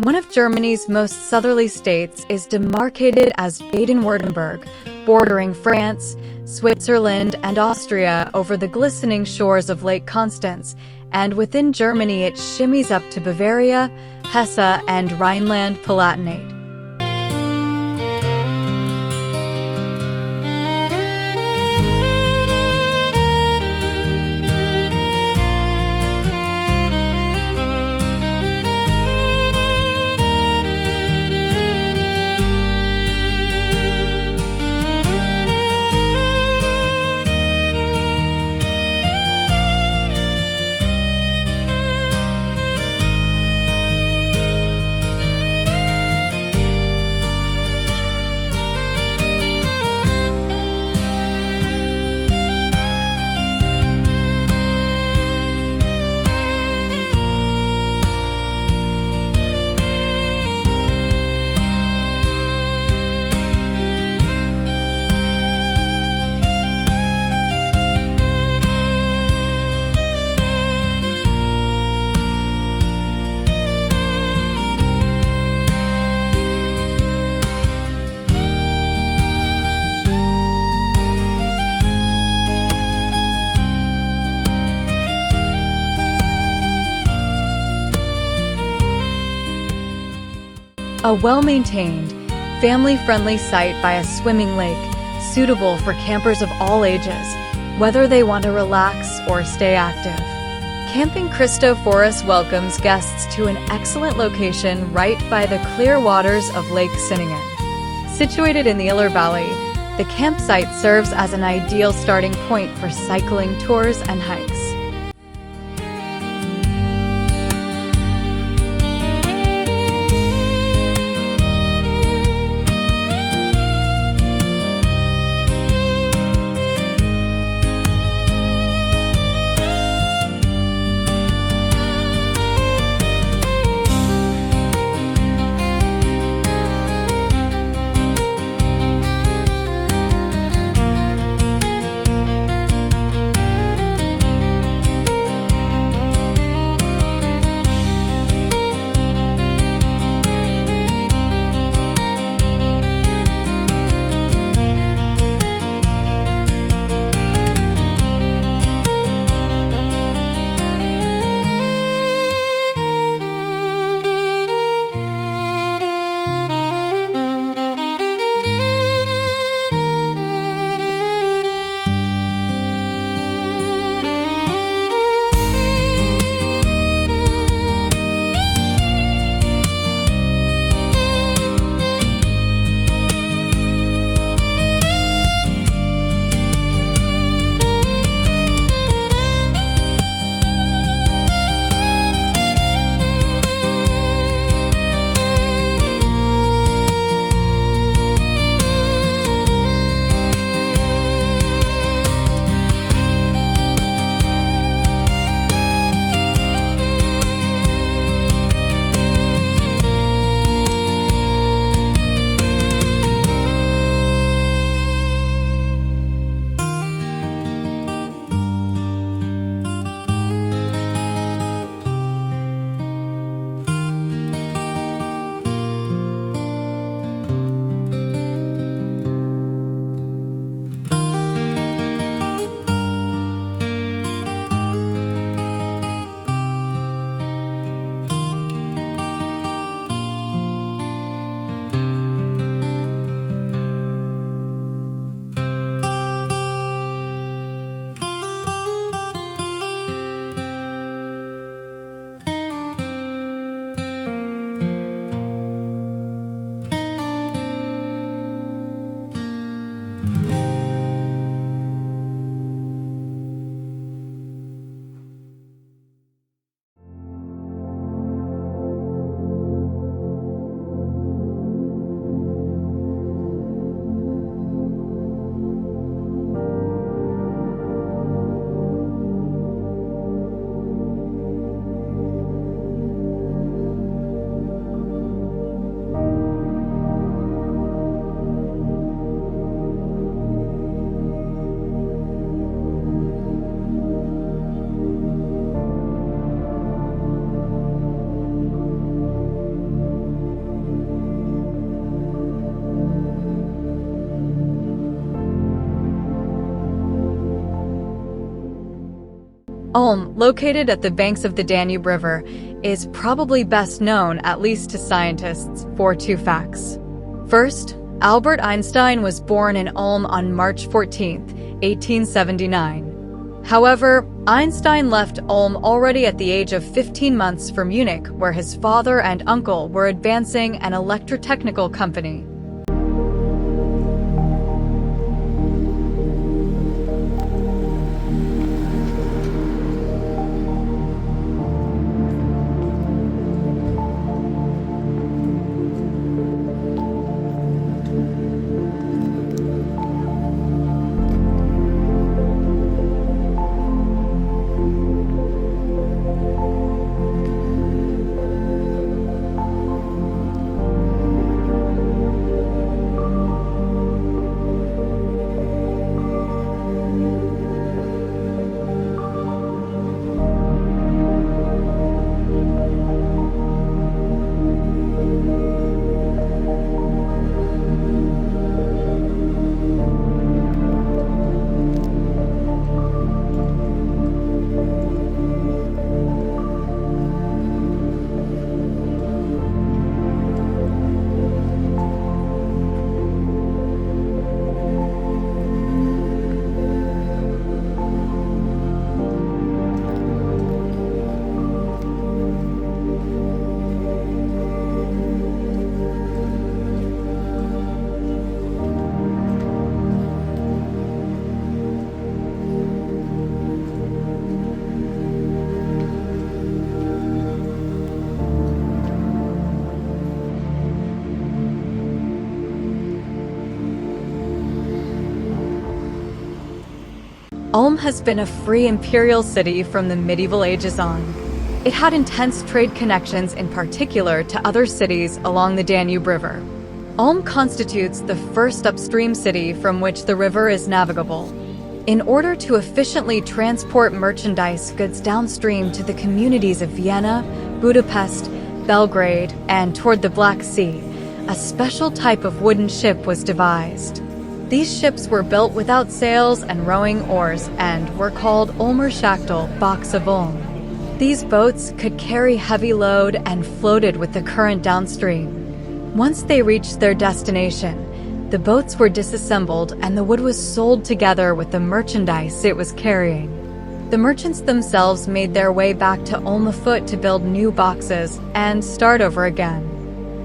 One of Germany's most southerly states is demarcated as Baden-Württemberg, bordering France, Switzerland, and Austria over the glistening shores of Lake Constance, and within Germany it shimmies up to Bavaria, Hesse, and Rhineland-Palatinate. A well-maintained, family-friendly site by a swimming lake, suitable for campers of all ages, whether they want to relax or stay active. Camping Christophorus welcomes guests to an excellent location right by the clear waters of Lake Sinningen. Situated in the Illertal Valley, the campsite serves as an ideal starting point for cycling tours and hikes. Ulm, located at the banks of the Danube River, is probably best known, at least to scientists, for two facts. First, Albert Einstein was born in Ulm on March 14, 1879. However, Einstein left Ulm already at the age of 15 months for Munich, where his father and uncle were advancing an electrotechnical company. Ulm has been a free imperial city from the medieval ages on. It had intense trade connections, in particular to other cities along the Danube River. Ulm constitutes the first upstream city from which the river is navigable. In order to efficiently transport merchandise goods downstream to the communities of Vienna, Budapest, Belgrade, and toward the Black Sea, a special type of wooden ship was devised. These ships were built without sails and rowing oars and were called Ulmer Schachtel, box of Ulm. These boats could carry heavy load and floated with the current downstream. Once they reached their destination, the boats were disassembled and the wood was sold together with the merchandise it was carrying. The merchants themselves made their way back to Ulm afoot to build new boxes and start over again.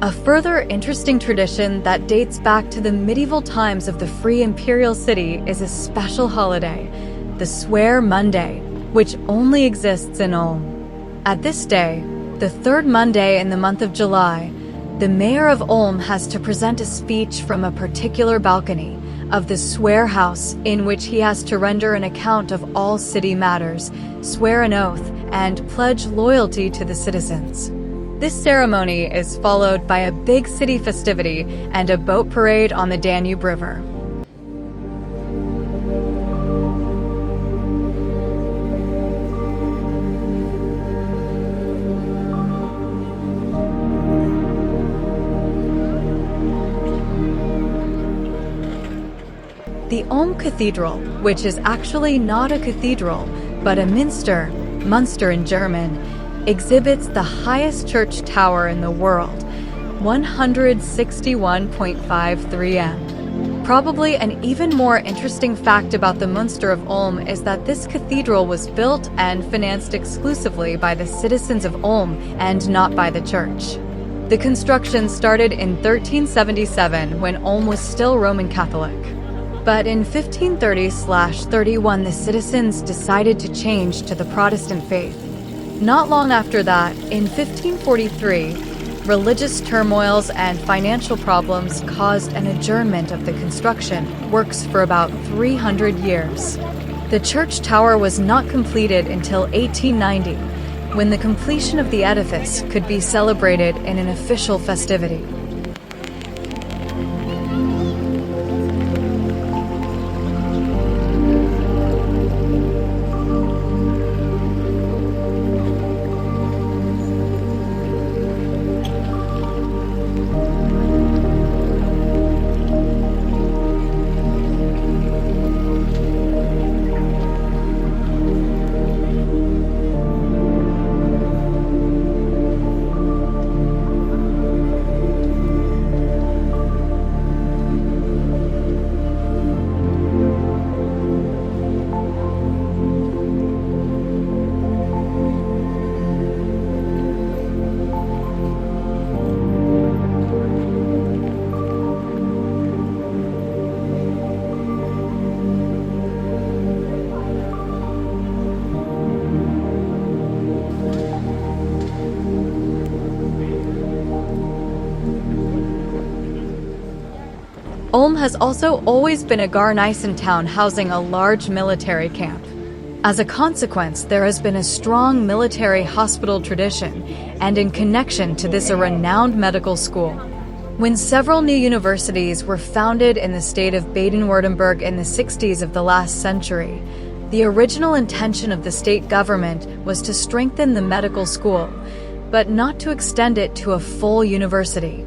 A further interesting tradition that dates back to the medieval times of the free imperial city is a special holiday, the Swear Monday, which only exists in Ulm. At this day, the third Monday in the month of July, the mayor of Ulm has to present a speech from a particular balcony of the Swear House, in which he has to render an account of all city matters, swear an oath, and pledge loyalty to the citizens. This ceremony is followed by a big city festivity and a boat parade on the Danube River. The Ulm Cathedral, which is actually not a cathedral, but a Minster, Munster in German, exhibits the highest church tower in the world, 161.53 m. Probably an even more interesting fact about the Munster of Ulm is that this cathedral was built and financed exclusively by the citizens of Ulm and not by the church. The construction started in 1377 when Ulm was still Roman Catholic. But in 1530/31 the citizens decided to change to the Protestant faith. Not long after that, in 1543, religious turmoils and financial problems caused an adjournment of the construction works for about 300 years. The church tower was not completed until 1890, when the completion of the edifice could be celebrated in an official festivity. Ulm has also always been a Garnison town housing a large military camp. As a consequence, there has been a strong military hospital tradition, and in connection to this, a renowned medical school. When several new universities were founded in the state of Baden-Württemberg in the 60s of the last century, the original intention of the state government was to strengthen the medical school, but not to extend it to a full university.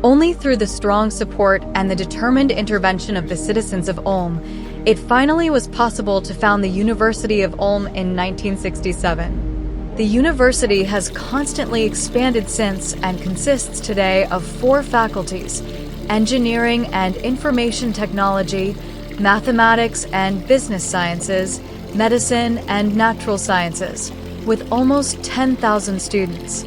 Only through the strong support and the determined intervention of the citizens of Ulm, it finally was possible to found the University of Ulm in 1967. The university has constantly expanded since and consists today of 4 faculties: engineering and information technology, mathematics and business sciences, medicine and natural sciences, with almost 10,000 students.